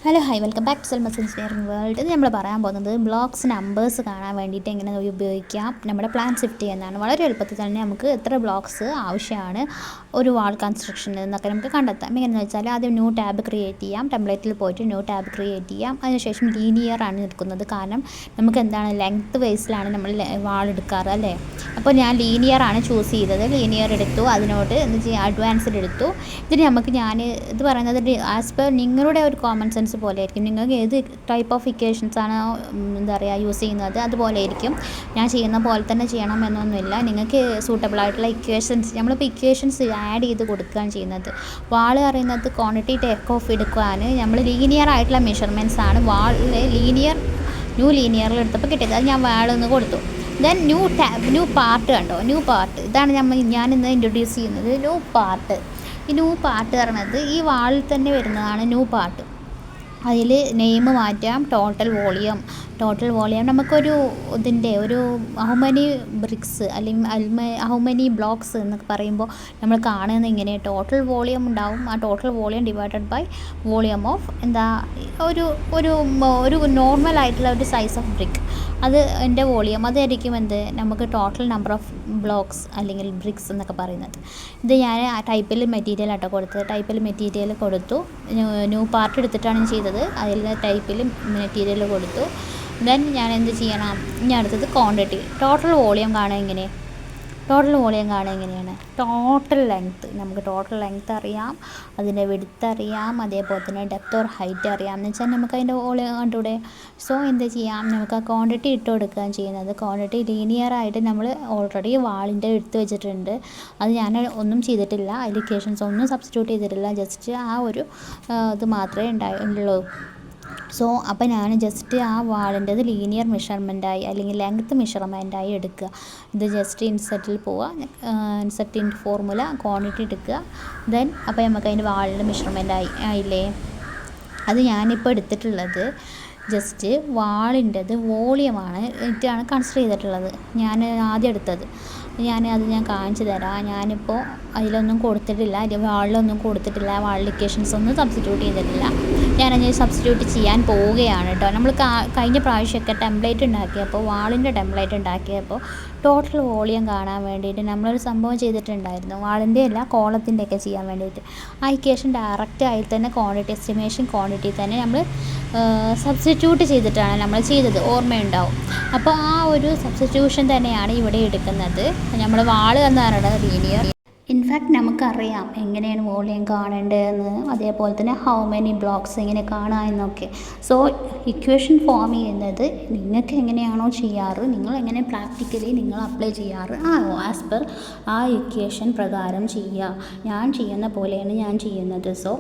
Hello hi welcome back to Salmas engineering world. ഇത് നമ്മൾ പറയാൻ പോകുന്നത് ബ്ലോക്സ് നമ്പേഴ്സ് കാണാൻ വേണ്ടിയിട്ട് എങ്ങനെ ഉപയോഗിക്കാം നമ്മുടെ പ്ലാൻസ്വിഫ്റ്റ് എന്നാണ്. വളരെ എളുപ്പത്തിൽ തന്നെ നമുക്ക് എത്ര ബ്ലോക്സ് ആവശ്യമാണ് ഒരു വാൾ കൺസ്ട്രക്ഷൻ എന്നൊക്കെ നമുക്ക് കണ്ടെത്താം. എങ്ങനെയെന്ന് വെച്ചാൽ ആദ്യം ന്യൂ ടാബ് ക്രിയേറ്റ് ചെയ്യാം. ടെംപ്ലേറ്റിൽ പോയിട്ട് ന്യൂ ടാബ് ക്രിയേറ്റ് ചെയ്യാം. അതിനുശേഷം ലീനിയർ ആണ് എടുക്കുന്നത്. കാരണം നമുക്ക് എന്താണ് ലെങ്ത്ത് വൈസിലാണ് നമ്മൾ വാൾ എടുക്കാറ് അല്ലേ. അപ്പോൾ ഞാൻ ലീനിയർ ആണ് ചൂസ് ചെയ്തത്. ലീനിയർ എടുത്തു. അതിനോട് എന്ന് വെച്ചാൽ അഡ്വാൻസ്ഡ് എടുത്തു. ഇതിന് നമുക്ക് ഇത് പറയുന്നത് ആസ് പെർ നിങ്ങളുടെ ഒരു കോമൺ സെൻസ് പോലെ ആയിരിക്കും. നിങ്ങൾക്ക് ഏത് ടൈപ്പ് ഓഫ് ഇക്വേഷൻസ് ആണ് യൂസ് ചെയ്യുന്നത് അതുപോലെ ആയിരിക്കും. ഞാൻ ചെയ്യുന്ന പോലെ തന്നെ ചെയ്യണം എന്നൊന്നുമില്ല. നിങ്ങൾക്ക് സൂട്ടബിൾ ആയിട്ടുള്ള ഇക്വേഷൻസ് നമ്മളിപ്പോൾ ഇക്വേഷൻസ് ആഡ് ചെയ്ത് കൊടുക്കുകയാണ് ചെയ്യുന്നത്. വാൾ പറയുന്നത് ക്വാണ്ടിറ്റി ടേക്ക് ഓഫ് എടുക്കാൻ നമ്മൾ ലീനിയർ ആയിട്ടുള്ള മെഷർമെൻറ്റ്സ് ആണ് വാളിൽ ന്യൂ ലീനിയറിൽ എടുത്തപ്പോൾ കിട്ടിയത്. അത് ഞാൻ വാളൊന്ന് കൊടുത്തു. ദെൻ ന്യൂ പാർട്ട് കണ്ടോ, ന്യൂ പാർട്ട് ഇതാണ് ഞാനിന്ന് ഇൻട്രൊഡ്യൂസ് ചെയ്യുന്നത്. ഈ ന്യൂ പാർട്ട് പറയുന്നത് ഈ വാളിൽ തന്നെ വരുന്നതാണ് ന്യൂ പാർട്ട്. അതിൽ നെയിം മാറ്റാം. ടോട്ടൽ വോളിയം നമുക്കൊരു ഒരു ഹൗ മെനി ബ്രിക്സ് അല്ലെങ്കിൽ ഹൗ മെനി ബ്ലോക്സ് എന്നൊക്കെ പറയുമ്പോൾ നമ്മൾ കാണുന്നത് ഇങ്ങനെ ടോട്ടൽ വോളിയം ഉണ്ടാവും. ആ total volume divided by volume of ഒരു നോർമൽ ആയിട്ടുള്ള ഒരു സൈസ് ഓഫ് ബ്രിക്ക്, അത് എൻ്റെ വോളിയം അതായിരിക്കും നമുക്ക് ടോട്ടൽ നമ്പർ ഓഫ് ബ്ലോക്സ് അല്ലെങ്കിൽ ബ്രിക്സ് എന്നൊക്കെ പറയുന്നത്. ഇത് ഞാൻ ടൈപ്പിൽ മെറ്റീരിയൽ ആട്ടോ കൊടുത്തത്. ടൈപ്പിൽ മെറ്റീരിയൽ കൊടുത്തു. ന്യൂ പാർട്ട് എടുത്തിട്ടാണ് ചെയ്തത്. അതിൽ ടൈപ്പിൽ മെറ്റീരിയൽ കൊടുത്തു. ദെൻ ഞാൻ എന്ത് ചെയ്യണം, ഇനി അടുത്തത് ക്വാണ്ടിറ്റി. ടോട്ടൽ വോളിയം കാണുക എങ്ങനെയാണ് ടോട്ടൽ ലെങ്ത്ത്. നമുക്ക് ടോട്ടൽ ലെങ്ത്ത് അറിയാം, അതിൻ്റെ വിഡ്ത്ത് അറിയാം, അതേപോലെ തന്നെ ഡെപ്ത് ഓർ ഹൈറ്റ് അറിയാം. എന്ന് വെച്ചാൽ നമുക്ക് അതിൻ്റെ വോളിയം കണ്ടുകൂടെ. സോ എന്ത് ചെയ്യാം, നമുക്ക് ആ ക്വാണ്ടിറ്റി ഇട്ട് കൊടുക്കുകയാണ് ചെയ്യുന്നത്. ക്വാണ്ടിറ്റി ലീനിയർ ആയിട്ട് നമ്മൾ ഓൾറെഡി വാളിൻ്റെ എടുത്ത് വെച്ചിട്ടുണ്ട്. അത് ഞാൻ ഒന്നും ചെയ്തിട്ടില്ല, ഇക്വേഷൻസ് ഒന്നും സബ്സ്റ്റിറ്റ്യൂട്ട് ചെയ്തിട്ടില്ല. ജസ്റ്റ് ഇത് മാത്രമേ ഉണ്ടായുള്ളൂ. സോ അപ്പോൾ ഞാൻ ജസ്റ്റ് ആ വാളിൻ്റെത് ലീനിയർ മെഷർമെൻറ്റായി അല്ലെങ്കിൽ ലെങ്ത്ത് മെഷർമെൻറ്റായി എടുക്കുക. ഇത് ജസ്റ്റ് ഇൻസെർട്ടിൽ പോവുക, ഇൻസെർട്ട് ഇൻ ഫോർമുല ക്വാണ്ടിറ്റി എടുക്കുക. ദെൻ അപ്പോൾ നമുക്ക് അതിൻ്റെ വാളിൻ്റെ മെഷർമെൻറ്റ് ആയില്ലേ. അത് ഞാനിപ്പോൾ എടുത്തിട്ടുള്ളത് ജസ്റ്റ് വാളിൻ്റെത് വോളിയമാണ് ഇട്ടാണ് കൺസിഡർ ചെയ്തിട്ടുള്ളത്. ഞാൻ ആദ്യം എടുത്തത് ഞാൻ കാണിച്ചു തരാം. ഞാനിപ്പോൾ അതിലൊന്നും കൊടുത്തിട്ടില്ല, വാളിലൊന്നും കൊടുത്തിട്ടില്ല, വാളിൽ ഇക്വേഷൻസ് ഒന്നും സബ്സ്റ്റിറ്റ്യൂട്ട് ചെയ്തിട്ടില്ല. ഞാനത് സബ്സ്റ്റിറ്റ്യൂട്ട് ചെയ്യാൻ പോവുകയാണ് കേട്ടോ. നമ്മൾ കഴിഞ്ഞ പ്രാവശ്യമൊക്കെ വാളിൻ്റെ ടെംപ്ലേറ്റ് ഉണ്ടാക്കിയപ്പോൾ ടോട്ടൽ വോളിയം കാണാൻ വേണ്ടിയിട്ട് നമ്മളൊരു സംഭവം ചെയ്തിട്ടുണ്ടായിരുന്നു. വാളിൻ്റെ അല്ല, കോളത്തിൻ്റെയൊക്കെ ചെയ്യാൻ വേണ്ടിയിട്ട്. ആ ഇക്വേഷൻ ഡയറക്റ്റ് ആയി തന്നെ ക്വാണ്ടിറ്റി തന്നെ നമ്മൾ സബ്സ്റ്റിറ്റ്യൂട്ട് ചെയ്തിട്ടാണ് നമ്മൾ ചെയ്തത്, ഓർമ്മയുണ്ടാവും. അപ്പോൾ ആ ഒരു സബ്സ്റ്റിറ്റ്യൂഷൻ തന്നെയാണ് ഇവിടെ എടുക്കുന്നത്. നമ്മൾ വാൾ എന്ന് പറയുന്നത് ലീനിയർ. ഇൻഫാക്റ്റ് നമുക്കറിയാം എങ്ങനെയാണ് വോളിയം കാണേണ്ടതെന്ന്, അതേപോലെ തന്നെ ഹൗ മെനി ബ്ലോക്സ് എങ്ങനെ കാണുക എന്നൊക്കെ. സോ ഇക്വേഷൻ ഫോം ചെയ്യുന്നത് നിങ്ങൾക്ക് എങ്ങനെയാണോ ചെയ്യാറ്, നിങ്ങൾ എങ്ങനെ പ്രാക്ടിക്കലി നിങ്ങൾ അപ്ലൈ ചെയ്യാറ് ആസ് പെർ ആ ഇക്വേഷൻ പ്രകാരം ചെയ്യുക. ഞാൻ ചെയ്യുന്ന പോലെയാണ് ഞാൻ ചെയ്യുന്നത്. സോ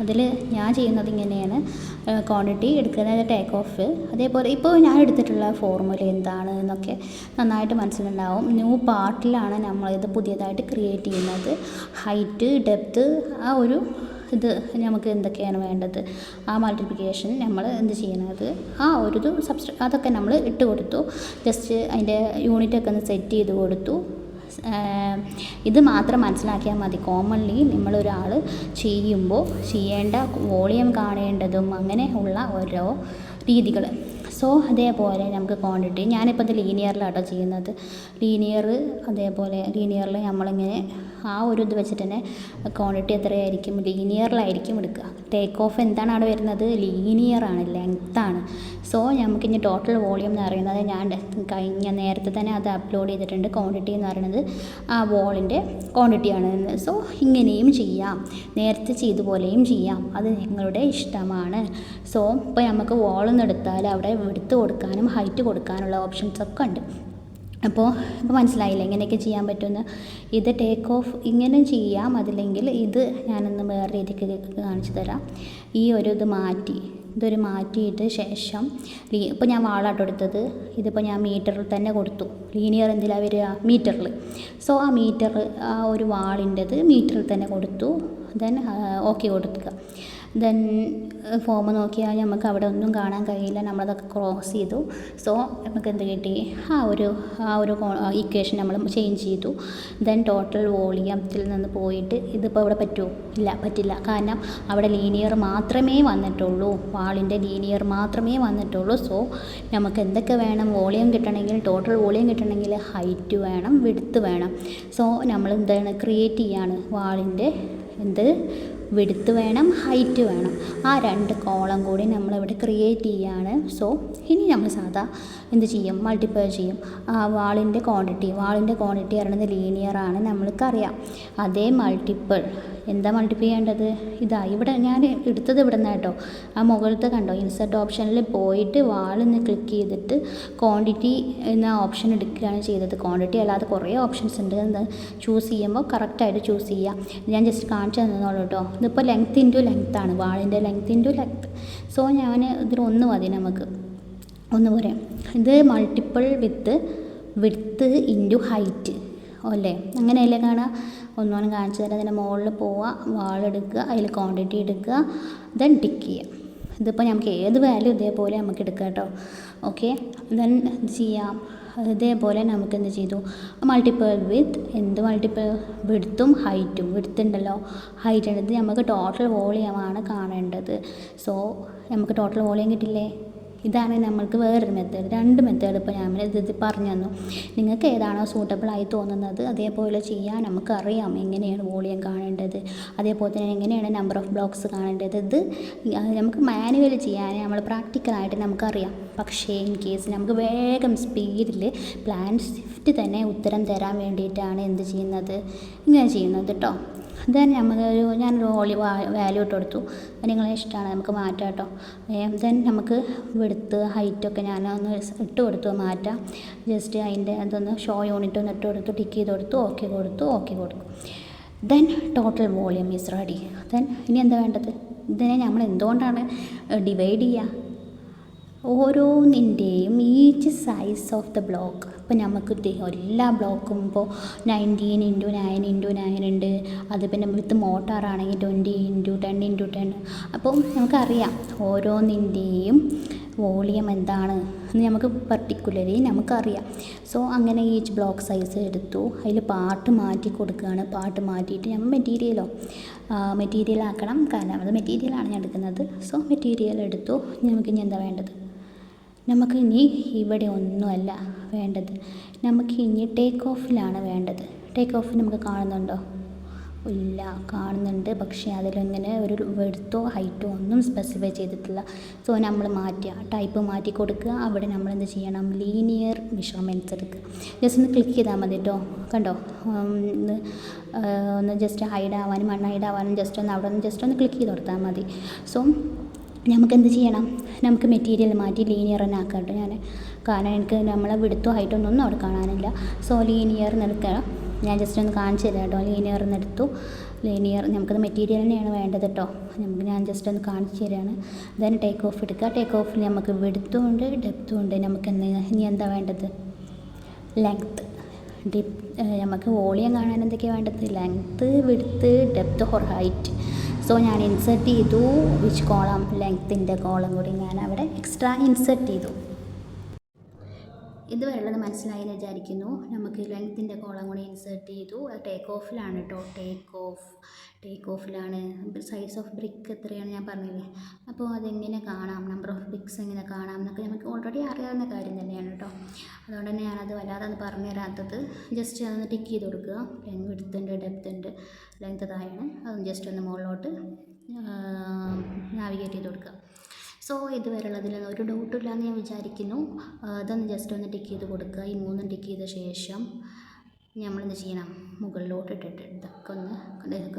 അതിൽ ഞാൻ ചെയ്യുന്നത് ഇങ്ങനെയാണ്. ക്വാണ്ടിറ്റി എടുക്കുന്നത് ടേക്ക് ഓഫ്. അതേപോലെ ഇപ്പോൾ ഞാൻ എടുത്തിട്ടുള്ള ഫോർമുല എന്താണ് എന്നൊക്കെ നന്നായിട്ട് മനസ്സിലുണ്ടാവും. ന്യൂ പാർട്ടിലാണ് നമ്മളിത് പുതിയതായിട്ട് ക്രിയേറ്റ് ചെയ്യുന്നത്. ഹൈറ്റ്, ഡെപ്ത്ത്, ഇത് നമുക്ക് എന്തൊക്കെയാണ് വേണ്ടത്, ആ മൾട്ടിപ്ലിക്കേഷൻ നമ്മൾ എന്ത് ചെയ്യുന്നത്, അതൊക്കെ നമ്മൾ ഇട്ട് കൊടുത്തു. ജസ്റ്റ് അതിൻ്റെ യൂണിറ്റൊക്കെ ഒന്ന് സെറ്റ് ചെയ്ത് കൊടുത്തു. ഇത് മാത്രം മനസ്സിലാക്കിയാൽ മതി. കോമൺലി നമ്മളൊരാൾ ചെയ്യുമ്പോൾ ചെയ്യേണ്ട വോളിയം കാണേണ്ടതും അങ്ങനെ ഉള്ള ഓരോ രീതികൾ. സോ അതേപോലെ നമുക്ക് ക്വാണ്ടിറ്റി, ഞാനിപ്പോൾ ഇത് ലീനിയറിലാട്ടോ ചെയ്യുന്നത്. അതേപോലെ ലീനിയറിൽ നമ്മളിങ്ങനെ ഇത് വെച്ചിട്ട് തന്നെ ക്വാണ്ടിറ്റി എത്രയായിരിക്കും, ലീനിയറിലായിരിക്കും എടുക്കുക. ടേക്ക് ഓഫ് എന്താണ് അവിടെ വരുന്നത്, ലീനിയറാണ്, ലെങ്ത്താണ്. സോ നമുക്കിനി ടോട്ടൽ വോളിയം എന്ന് പറയുന്നത് ഞാൻ നേരത്തെ തന്നെ അത് അപ്ലോഡ് ചെയ്തിട്ടുണ്ട്. ക്വാണ്ടിറ്റി എന്ന് പറയുന്നത് ആ വോളിൻ്റെ ക്വാണ്ടിറ്റിയാണ്. സോ ഇങ്ങനെയും ചെയ്യാം, നേരത്തെ ചെയ്ത പോലെയും ചെയ്യാം, അത് നിങ്ങളുടെ ഇഷ്ടമാണ്. സോ ഇപ്പോൾ നമുക്ക് വോളൊന്നും എടുത്താൽ അവിടെ വിഡ്ത്ത് കൊടുക്കാനും ഹൈറ്റ് കൊടുക്കാനുള്ള ഓപ്ഷൻസൊക്കെ ഉണ്ട്. അപ്പോൾ മനസ്സിലായില്ല എങ്ങനെയൊക്കെ ചെയ്യാൻ പറ്റുമെന്ന്. ഇത് ടേക്ക് ഓഫ് ഇങ്ങനെ ചെയ്യാം, അതില്ലെങ്കിൽ ഇത് ഞാനൊന്ന് വേറെ രീതിക്ക് കാണിച്ചു തരാം. ഇതൊരു മാറ്റിയിട്ട് ശേഷം ഇപ്പോൾ ഞാൻ വാളാട്ടോ എടുത്തത്. ഇതിപ്പോൾ ഞാൻ മീറ്ററിൽ തന്നെ കൊടുത്തു. ലീനിയർ എന്തിലാണ് വരിക, മീറ്ററിൽ. സോ ആ ഒരു വാളിൻ്റെത് മീറ്ററിൽ തന്നെ കൊടുത്തു. ദെൻ ഓക്കെ കൊടുക്കുക. ദെൻ ഫോം നോക്കിയാൽ നമുക്ക് അവിടെ ഒന്നും കാണാൻ കഴിയില്ല, നമ്മളതൊക്കെ ക്രോസ് ചെയ്തു. സോ നമുക്ക് എന്ത് കിട്ടി, ആ ഒരു ഇക്വേഷൻ നമ്മൾ ചേഞ്ച് ചെയ്തു. ദെൻ ടോട്ടൽ വോളിയത്തിൽ നിന്ന് പോയിട്ട് ഇതിപ്പോൾ ഇവിടെ പറ്റുമോ? ഇല്ല, പറ്റില്ല. കാരണം അവിടെ ലീനിയർ മാത്രമേ വന്നിട്ടുള്ളൂ, വാളിൻ്റെ ലീനിയർ മാത്രമേ വന്നിട്ടുള്ളൂ. സോ നമുക്ക് എന്തൊക്കെ വേണം? വോളിയം കിട്ടണമെങ്കിൽ, ടോട്ടൽ വോളിയം കിട്ടണമെങ്കിൽ ഹൈറ്റ് വേണം, വിഡ്ത്ത് വേണം. സോ നമ്മൾ എന്താണ് ക്രിയേറ്റ് ചെയ്യാണ്, വാളിൻ്റെ വിഡ്ത്ത് വേണം, ഹൈറ്റ് വേണം. ആ 2 കോളം കൂടി നമ്മളിവിടെ ക്രിയേറ്റ് ചെയ്യാണ്. സോ ഇനി നമ്മൾ സാധാ എന്ത് ചെയ്യും? മൾട്ടിപ്ലൈ ചെയ്യും. വാളിൻ്റെ ക്വാണ്ടിറ്റി പറയുന്നത് ലീനിയറാണ്, നമ്മൾക്കറിയാം. അതേ മൾട്ടിപ്പിൾ എന്താ മൾട്ടിപ്ലൈ ചെയ്യേണ്ടത്? ഇവിടെ ഞാൻ എടുത്തത് ഇവിടെ നിന്ന് കേട്ടോ. ആ മുകളിലത്തെ കണ്ടോ, ഇൻസെർട്ട് ഓപ്ഷനിൽ പോയിട്ട് വാളൊന്ന് ക്ലിക്ക് ചെയ്തിട്ട് ക്വാണ്ടിറ്റി എന്ന ഓപ്ഷൻ എടുക്കുകയാണ് ചെയ്തത്. ക്വാണ്ടിറ്റി അല്ലാതെ കുറേ ഓപ്ഷൻസ് ഉണ്ട്, എന്ന് ചൂസ് ചെയ്യുമ്പോൾ കറക്റ്റായിട്ട് ചൂസ് ചെയ്യുക. ഞാൻ ജസ്റ്റ് കാണിച്ചു തന്നോളൂ കേട്ടോ. ഇതിപ്പോൾ ലെങ്ത് ഇൻറ്റു ലെങ്ത് ആണ്, വാളിൻ്റെ ലെങ്ത് ഇൻറ്റു ലെങ്ത്. സോ ഞാൻ ഇതിൽ 1 മതി, നമുക്ക് 1 പോരെ. ഇത് മൾട്ടിപ്പിൾ വിഡ്ത്ത് ഇൻറ്റു ഹൈറ്റ് അല്ലേ, അങ്ങനെയല്ലേ കാണുക? ഒന്നോണം കാണിച്ചു തരാം. അതിൻ്റെ മുകളിൽ പോവുക, വാളെടുക്കുക, അതിൽ ക്വാണ്ടിറ്റി എടുക്കുക, ദെൻ ടിക്ക് ചെയ്യുക. ഇതിപ്പോൾ നമുക്ക് ഏത് വാല്യൂ ഇതേപോലെ നമുക്ക് എടുക്കാം കേട്ടോ. ഓക്കെ, ദെൻ ഇത് ചെയ്യാം. ഇതേപോലെ നമുക്ക് എന്ത് ചെയ്തു? മൾട്ടിപ്പിൾ മൾട്ടിപ്പിൾ വിഡ്ത്തും ഹൈറ്റും. വിഡ്ത്ത് ഉണ്ടല്ലോ, ഹൈറ്റ് ഉണ്ട്. ഇത് നമുക്ക് ടോട്ടൽ വോളിയമാണ് കാണേണ്ടത്. സോ നമുക്ക് ടോട്ടൽ വോളിയം കിട്ടില്ലേ? ഇതാണ് നമ്മൾക്ക് വേറൊരു മെത്തേഡ്. 2 മെത്തേഡ് ഇപ്പോൾ ഞാൻ ഇത് പറഞ്ഞു തന്നു. നിങ്ങൾക്ക് ഏതാണോ സൂട്ടബിളായി തോന്നുന്നത് അതേപോലെ ചെയ്യാൻ നമുക്കറിയാം എങ്ങനെയാണ് വോളിയം കാണേണ്ടത്, അതേപോലെ തന്നെ എങ്ങനെയാണ് നമ്പർ ഓഫ് ബ്ലോക്സ് കാണേണ്ടത്. ഇത് നമുക്ക് മാനുവൽ ചെയ്യാൻ നമ്മൾ പ്രാക്ടിക്കലായിട്ട് നമുക്കറിയാം. പക്ഷേ ഇൻ കേസ് നമുക്ക് വേഗം സ്പീഡിൽ പ്ലാൻസ്വിഫ്റ്റ് തന്നെ ഉത്തരം തരാൻ വേണ്ടിയിട്ടാണ് എന്ത് ചെയ്യുന്നത്, ഇങ്ങനെ ചെയ്യുന്നത് കേട്ടോ. ദെൻ ഞാനൊരു വാല്യൂ ഇട്ട് കൊടുത്തു. നിങ്ങളെ ഇഷ്ടമാണ്, നമുക്ക് മാറ്റാം കേട്ടോ. ദെൻ നമുക്ക് വിഡ്ത്ത് ഹൈറ്റൊക്കെ ഞാൻ ഒന്ന് ഇട്ട് കൊടുത്തു, മാറ്റാം. ജസ്റ്റ് അതിൻ്റെ അതൊന്ന് ഷോ യൂണിറ്റ് ഒന്ന് ഇട്ട് കൊടുത്തു, ടിക്ക് ചെയ്ത് കൊടുത്തു, ഓക്കെ കൊടുക്കും. Then total volume is ready. Then ഇനി എന്താ വേണ്ടത്? ഇതിനെ നമ്മൾ എന്തുകൊണ്ടാണ് ഡിവൈഡ് ചെയ്യുക? ഓരോന്നിൻ്റെയും each size of the block. ഇപ്പോൾ നമുക്ക് എല്ലാ ബ്ലോക്കും ഇപ്പോൾ 19 × 9 × 9 ഉണ്ട്. അത് പിന്നെ വിത്ത് മോട്ടാറാണെങ്കിൽ 20 × 10 × 10. അപ്പോൾ നമുക്കറിയാം ഓരോന്നിൻ്റെയും വോളിയം എന്താണ് എന്ന് നമുക്ക് പർട്ടിക്കുലർലി നമുക്കറിയാം. സോ അങ്ങനെ ഈച്ച് ബ്ലോക്ക് സൈസ് എടുത്തു, അതിൽ പാർട്ട് മാറ്റി കൊടുക്കുകയാണ്. പാർട്ട് മാറ്റിയിട്ട് നമ്മൾ മെറ്റീരിയലാക്കണം, കാരണം അത് മെറ്റീരിയലാണ് ഞാൻ എടുക്കുന്നത്. സോ മെറ്റീരിയൽ എടുത്തു. നമുക്കിനി എന്താ വേണ്ടത്? നമുക്കിനി ഇവിടെ ഒന്നുമല്ല വേണ്ടത്, നമുക്കിനി ടേക്ക് ഓഫിലാണ് വേണ്ടത്. ടേക്ക് ഓഫ് നമുക്ക് കാണുന്നുണ്ടോ? ഇല്ല, കാണുന്നുണ്ട്. പക്ഷേ അതിലിങ്ങനെ ഒരു വിഡ്ത്തോ ഹൈറ്റോ ഒന്നും സ്പെസിഫൈ ചെയ്തിട്ടില്ല. സോ നമ്മൾ ടൈപ്പ് മാറ്റി കൊടുക്കുക. അവിടെ നമ്മൾ എന്ത് ചെയ്യണം? ലീനിയർ മെഷർമെൻറ്റ്സ് എടുക്കുക. ജസ്റ്റ് ഒന്ന് ക്ലിക്ക് ചെയ്താൽ മതി കേട്ടോ. കണ്ടോ, ഒന്ന് ജസ്റ്റ് ഹൈഡ് ആവാനും അൺഹൈഡ് ആവാനും അവിടെ ഒന്ന് ക്ലിക്ക് ചെയ്ത് കൊടുത്താൽ മതി. സോ നമുക്കെന്ത് ചെയ്യണം? നമുക്ക് മെറ്റീരിയൽ മാറ്റി ലീനിയർ തന്നെ ആക്കാം കേട്ടോ ഞാൻ. കാരണം എനിക്ക് നമ്മളെ വിഡ്ത്തോ ഹൈറ്റോ ഒന്നും അവിടെ കാണാനില്ല. സോ ലീനിയർ എടുക്കുക. ഞാൻ ജസ്റ്റ് ഒന്ന് കാണിച്ചു തരാം കേട്ടോ. ലീനിയർ നമുക്കത് മെറ്റീരിയൽ തന്നെയാണ് വേണ്ടത് കേട്ടോ. ഞാൻ ജസ്റ്റ് ഒന്ന് കാണിച്ചു തരാണ്. ദെൻ ടേക്ക് ഓഫ് എടുക്കുക. ടേക്ക് ഓഫിൽ നമുക്ക് വിഡ്ത്തും ഉണ്ട് ഡെപ്ത്തും ഉണ്ട്. ഇനി എന്താ വേണ്ടത്? ലെങ്ത്ത്. നമുക്ക് വോളിയം കാണാൻ എന്തൊക്കെയാണ് വേണ്ടത്? Length, width, depth or height. So ഞാൻ ഇൻസെർട്ട് ചെയ്തു. Which column? ലെങ്ത്തിൻ്റെ കോളം കൂടി ഞാൻ അവിടെ എക്സ്ട്രാ ഇൻസെർട്ട് ചെയ്തു. ഇതുവരെയുള്ളത് മനസ്സിലായി എന്ന് വിചാരിക്കുന്നു. നമുക്ക് ലെങ്ത്തിൻ്റെ കോളം കൂടി ഇൻസേർട്ട് ചെയ്തു. ടേക്ക് ഓഫിലാണ് കേട്ടോ. ടേക്ക് ഓഫിലാണ്. സൈസ് ഓഫ് ബ്രിക്ക് എത്രയാണ് ഞാൻ പറഞ്ഞില്ലേ. അപ്പോൾ അതെങ്ങനെ കാണാം, നമ്പർ ഓഫ് ബ്രിക്സ് എങ്ങനെ കാണാം എന്നൊക്കെ നമുക്ക് ഓൾറെഡി അറിയാവുന്ന കാര്യം തന്നെയാണ് കേട്ടോ. അതുകൊണ്ട് തന്നെ ഞാനത് വല്ലാതെ അത് പറഞ്ഞു തരാത്തത്. ജസ്റ്റ് അതൊന്ന് ടിക്ക് ചെയ്ത് കൊടുക്കുക. വിഡ്ത്ത് ഉണ്ട്, ഡെപ്ത്ത് ഉണ്ട്, ലെങ്ത്ത് താഴെയാണ്. അതൊന്ന് ജസ്റ്റ് ഒന്ന് മുകളിലോട്ട് നാവിഗേറ്റ് ചെയ്ത് കൊടുക്കുക. സോ ഇതുവരെയുള്ളതിൽ ഒരു ഡൗട്ടും ഇല്ലയെന്ന് ഞാൻ വിചാരിക്കുന്നു. അതൊന്ന് ജസ്റ്റ് ഒന്ന് ടിക്ക് ചെയ്ത് കൊടുക്കുക. ഈ 3 ടിക്ക് ചെയ്ത ശേഷം നമ്മളെന്ത് ചെയ്യണം? മുകളിലോട്ട് ഇട്ടിട്ട് ഇതൊക്കെ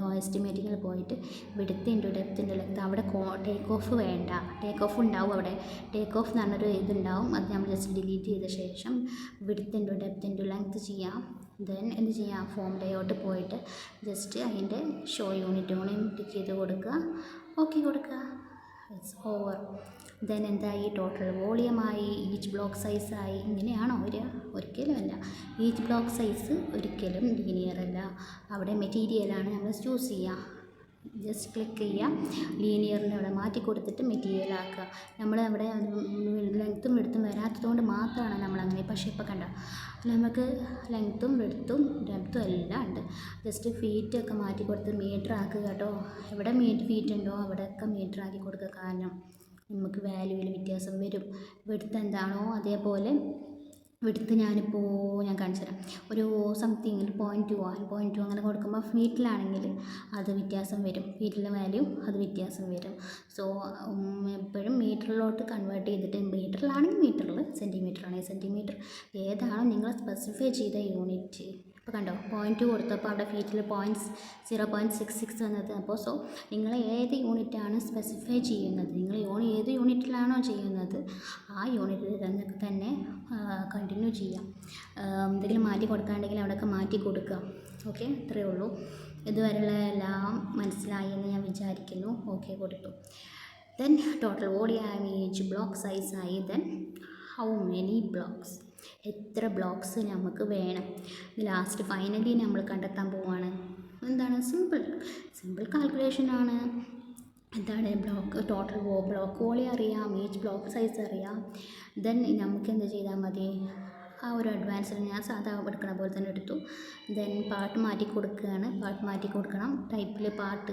ഒന്ന് എസ്റ്റിമേറ്റിങ്ങിൽ പോയിട്ട് width into depth into length. അവിടെ ടേക്ക് ഓഫ് വേണ്ട. ടേക്ക് ഓഫ് ഉണ്ടാവും അവിടെ. ടേക്ക് ഓഫ് എന്ന് പറഞ്ഞൊരു ഇതുണ്ടാവും. അത് നമ്മൾ ജസ്റ്റ് ഡിലീറ്റ് ചെയ്ത ശേഷം width into depth into length ചെയ്യാം. ദെൻ എന്ത് ചെയ്യാം? ഫോം ലേഔട്ട് പോയിട്ട് ജസ്റ്റ് അതിൻ്റെ ഷോ യൂണിറ്റ് കൂടി ടിക്ക് ചെയ്ത് കൊടുക്കുക. ഓക്കെ കൊടുക്കുക. It's over. ദെൻ എന്തായി? ടോട്ടൽ വോളിയമായി, ഈച്ച് ബ്ലോക്ക് സൈസായി. ഇങ്ങനെയാണോ വരിക? ഒരിക്കലും അല്ല. ഈച്ച് ബ്ലോക്ക് സൈസ് ഒരിക്കലും ലീനിയർ അല്ല. അവിടെ മെറ്റീരിയലാണ് നമ്മൾ ചൂസ് ചെയ്യുക. ജസ്റ്റ് ക്ലിക്ക് ചെയ്യുക, ലീനിയറിൻ്റെ അവിടെ മാറ്റി കൊടുത്തിട്ട് മെറ്റീരിയൽ ആക്കുക. നമ്മൾ അവിടെ ലെങ്ത്തും വെടുത്തും വരാത്തതുകൊണ്ട് മാത്രമാണ് നമ്മളങ്ങനെ. പക്ഷേ ഇപ്പോൾ കണ്ട നമുക്ക് ലെങ്ത്തും വെടുത്തും ഡെപ്തും എല്ലാം ഉണ്ട്. ജസ്റ്റ് ഫീറ്റൊക്കെ മാറ്റി കൊടുത്ത് മീറ്റർ ആക്കുക കേട്ടോ. എവിടെ ഫീറ്റ് ഉണ്ടോ അവിടെയൊക്കെ മീറ്റർ ആക്കി കൊടുക്കുക. കാരണം നമുക്ക് വാല്യൂവിൽ വ്യത്യാസം വരും. വെടുത്ത് എന്താണോ അതേപോലെ വെടുത്ത് ഞാൻ കാണിച്ചു തരാം. ഒരു സംതിങ് 0.2 അങ്ങനെ കൊടുക്കുമ്പോൾ ഫീറ്റിലാണെങ്കിൽ അത് വ്യത്യാസം വരും. ഫീറ്റിലെ വാല്യൂ അത് വ്യത്യാസം വരും. സോ എപ്പോഴും മീറ്ററിലോട്ട് കൺവേർട്ട് ചെയ്തിട്ട്, മീറ്ററിലാണെങ്കിൽ മീറ്ററിൽ, സെൻറ്റിമീറ്ററാണെങ്കിൽ സെൻറ്റിമീറ്റർ, ഏതാണോ നിങ്ങൾ സ്പെസിഫൈ ചെയ്ത യൂണിറ്റ്. ഇപ്പോൾ കണ്ടോ 0.2 കൊടുത്തപ്പോൾ അവിടെ ഫീറ്റിൽ 0.66 വന്നത്. അപ്പോൾ സോ നിങ്ങൾ ഏത് യൂണിറ്റാണ് സ്പെസിഫൈ ചെയ്യുന്നത്, നിങ്ങൾ ഏത് യൂണിറ്റിലാണോ ചെയ്യുന്നത് ആ യൂണിറ്റിൽ തന്നെ കണ്ടിന്യൂ ചെയ്യാം. എന്തെങ്കിലും മാറ്റി കൊടുക്കാണ്ടെങ്കിൽ അവിടെയൊക്കെ മാറ്റി കൊടുക്കുക. ഓക്കെ, ഇത്രയേ ഉള്ളൂ. ഇതുവരെയുള്ള എല്ലാം മനസ്സിലായി എന്ന് ഞാൻ വിചാരിക്കുന്നു. ഓക്കെ കൊടുത്തു. Then total volume, each block സൈസായി. ദെൻ ഹൗ മെനി ബ്ലോക്സ്, എത്ര ബ്ലോക്സ് നമുക്ക് വേണം. ലാസ്റ്റ് ഫൈനലി നമ്മൾ കണ്ടെത്താൻ പോവുകയാണ്. എന്താണ്? സിമ്പിൾ കാൽക്കുലേഷനാണ്. എന്താണ്? ടോട്ടൽ ബ്ലോക്ക് വോളിയം അറിയാം, ഈച്ച് ബ്ലോക്ക് സൈസ് അറിയാം. ദെൻ നമുക്ക് എന്ത് ചെയ്താൽ മതി, ആ ഒരു അഡ്വാൻസിൽ ഞാൻ സാധാ എടുക്കണ പോലെ തന്നെ എടുത്തു. ദെൻ പാർട്ട് മാറ്റി കൊടുക്കണം. ടൈപ്പിൽ പാർട്ട്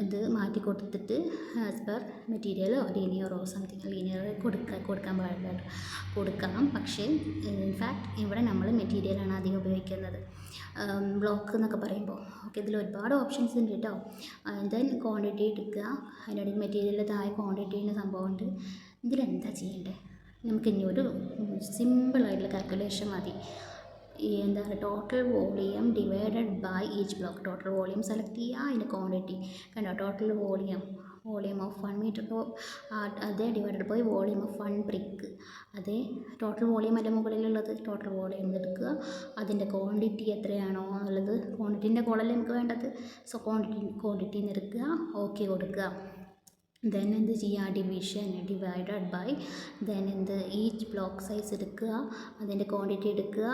ഇത് മാറ്റി കൊടുത്തിട്ട് ആസ് പെർ മെറ്റീരിയലോ ലീനിയറോ സംതിങ്, ലീനിയർ കൊടുക്കാൻ പാടില്ല, കൊടുക്കണം. പക്ഷേ ഇൻഫാക്റ്റ് ഇവിടെ നമ്മൾ മെറ്റീരിയലാണ് അധികം ഉപയോഗിക്കുന്നത്. ബ്ലോക്ക് എന്നൊക്കെ പറയുമ്പോൾ ഓക്കെ, ഇതിൽ ഒരുപാട് ഓപ്ഷൻസ് ഉണ്ട് കേട്ടോ. ദെൻ ക്വാണ്ടിറ്റി എടുക്കുക. അതിനിടയിൽ മെറ്റീരിയലിൽ താഴെ ക്വാണ്ടിറ്റീൻ്റെ സംഭവമുണ്ട്. ഇതിലെന്താ ചെയ്യേണ്ടത്? നമുക്കിനി ഒരു സിമ്പിളായിട്ടുള്ള കാൽക്കുലേഷൻ മതി. എന്താണ്? Total volume divided by each block. Total volume select ചെയ്യുക, അതിൻ്റെ ക്വാണ്ടിറ്റി കണ്ടോ. ടോട്ടൽ വോളിയം ഓഫ് 1 മീറ്റർ, അതേ divided by volume of 1 brick. അതേ ടോട്ടൽ വോളിയം അല്ല മുകളിലുള്ളത്. ടോട്ടൽ വോളിയം എടുക്കുക, അതിൻ്റെ ക്വാണ്ടിറ്റി എത്രയാണോ എന്നുള്ളത്, ക്വാണ്ടിറ്റീൻ്റെ കോളല്ലേ നമുക്ക് വേണ്ടത്. സോ ക്വാണ്ടിറ്റീന്ന് എടുക്കുക, ഓക്കെ കൊടുക്കുക. ദെൻ എന്ത് ചെയ്യുക? Division, divided by, then each block size എടുക്കുക, അതിൻ്റെ ക്വാണ്ടിറ്റി എടുക്കുക,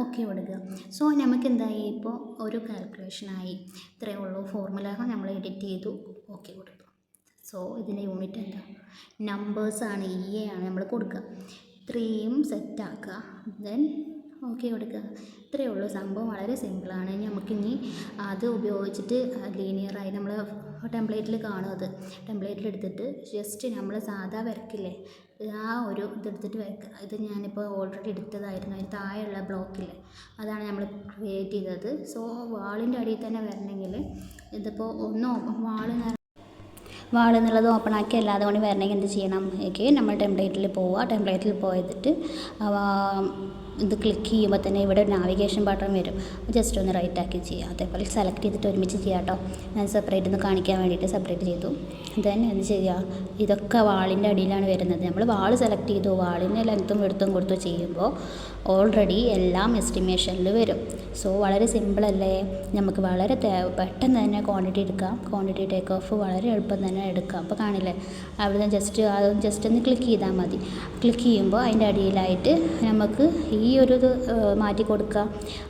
ഓക്കെ കൊടുക്കുക. സോ നമുക്ക് എന്തായി? ഇപ്പോൾ ഒരു കാൽക്കുലേഷനായി. ഇത്രയേ ഉള്ളൂ. ഫോർമുല നമ്മൾ എഡിറ്റ് ചെയ്തു, ഓക്കെ കൊടുത്തു. സോ ഇതിൻ്റെ യൂണിറ്റ് എന്താ? നമ്പേഴ്സാണ്, ആണ് നമ്മൾ കൊടുക്കുക. ഇത്രയും സെറ്റാക്കുക. ദെൻ ഓക്കെ കൊടുക്കുക. ഇത്രയേ ഉള്ളൂ. സംഭവം വളരെ സിമ്പിളാണ്. നമുക്കിനി അത് ഉപയോഗിച്ചിട്ട് ലീനിയറായി നമ്മൾ ടെംപ്ലേറ്റിൽ കാണും. അത് ടെംപ്ലേറ്റിൽ എടുത്തിട്ട് ജസ്റ്റ് നമ്മൾ സാധാ വരക്കില്ലേ, ആ ഒരു ഇതെടുത്തിട്ട് വരക്കുക. ഇത് ഞാനിപ്പോൾ ഓൾറെഡി എടുത്തതായിരുന്നു. അതിന് താഴെയുള്ള ബ്ലോക്കിൽ അതാണ് നമ്മൾ ക്രിയേറ്റ് ചെയ്തത്. സോ വാളിൻ്റെ അടിയിൽ തന്നെ വരണമെങ്കിൽ ഇതിപ്പോൾ വാൾ എന്നുള്ളത് ഓപ്പൺ ആക്കി അല്ലാതെ കൊണ്ട് വരണമെങ്കിൽ എന്ത് ചെയ്യണം? നമ്മൾ ടെംപ്ലേറ്റിൽ പോവുക. ടെംപ്ലേറ്റിൽ പോയിട്ട് ഇത് ക്ലിക്ക് ചെയ്യുമ്പോൾ തന്നെ ഇവിടെ ഒരു നാവിഗേഷൻ ബട്ടൺ വരും. ജസ്റ്റ് ഒന്ന് റൈറ്റ് ആക്കി ചെയ്യുക. അതേപോലെ സെലക്ട് ചെയ്തിട്ട് ഒരുമിച്ച് ചെയ്യാം കേട്ടോ. ഞാൻ സെപ്പറേറ്റ് ഒന്ന് കാണിക്കാൻ വേണ്ടിയിട്ട് സെപ്പറേറ്റ് ചെയ്തു. ദെൻ എന്ത് ചെയ്യുക? ഇതൊക്കെ വാളിൻ്റെ അടിയിലാണ് വരുന്നത്. നമ്മൾ വാൾ സെലക്ട് ചെയ്തു, വാളിന് ലെങ്ത്തും വെടുത്തും കൊടുത്തു ചെയ്യുമ്പോൾ ഓൾറെഡി എല്ലാം എസ്റ്റിമേഷനിൽ വരും. സോ വളരെ സിമ്പിളല്ലേ? നമുക്ക് വളരെ പെട്ടെന്ന് തന്നെ ക്വാണ്ടിറ്റി എടുക്കാം. ക്വാണ്ടിറ്റി ടേക്ക് ഓഫ് വളരെ എളുപ്പം തന്നെ എടുക്കാം. അപ്പോൾ കാണില്ലേ, അവിടെ ജസ്റ്റ് ഒന്ന് ക്ലിക്ക് ചെയ്താൽ മതി. ക്ലിക്ക് ചെയ്യുമ്പോൾ അതിൻ്റെ അടിയിലായിട്ട് നമുക്ക് ഈ ഒരു ഇത് മാറ്റി കൊടുക്കാം.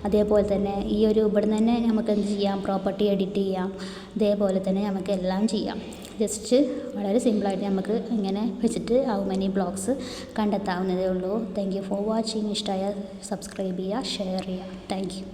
അതേപോലെ തന്നെ ഈ ഒരു ഇവിടുന്ന് തന്നെ നമുക്ക് എന്ത് ചെയ്യാം? പ്രോപ്പർട്ടി എഡിറ്റ് ചെയ്യാം. ഇതേപോലെ തന്നെ നമുക്ക് എല്ലാം ചെയ്യാം. ജസ്റ്റ് വളരെ സിമ്പിളായിട്ട് നമുക്ക് ഇങ്ങനെ വെച്ചിട്ട് ഹൗ മെനി ബ്ലോക്സ് കണ്ടെത്താവുന്നതേ ഉള്ളൂ. Thank you for watching. ഇഷ്ടമായ സബ്സ്ക്രൈബ് ചെയ്യുക, ഷെയർ ചെയ്യുക. Thank you.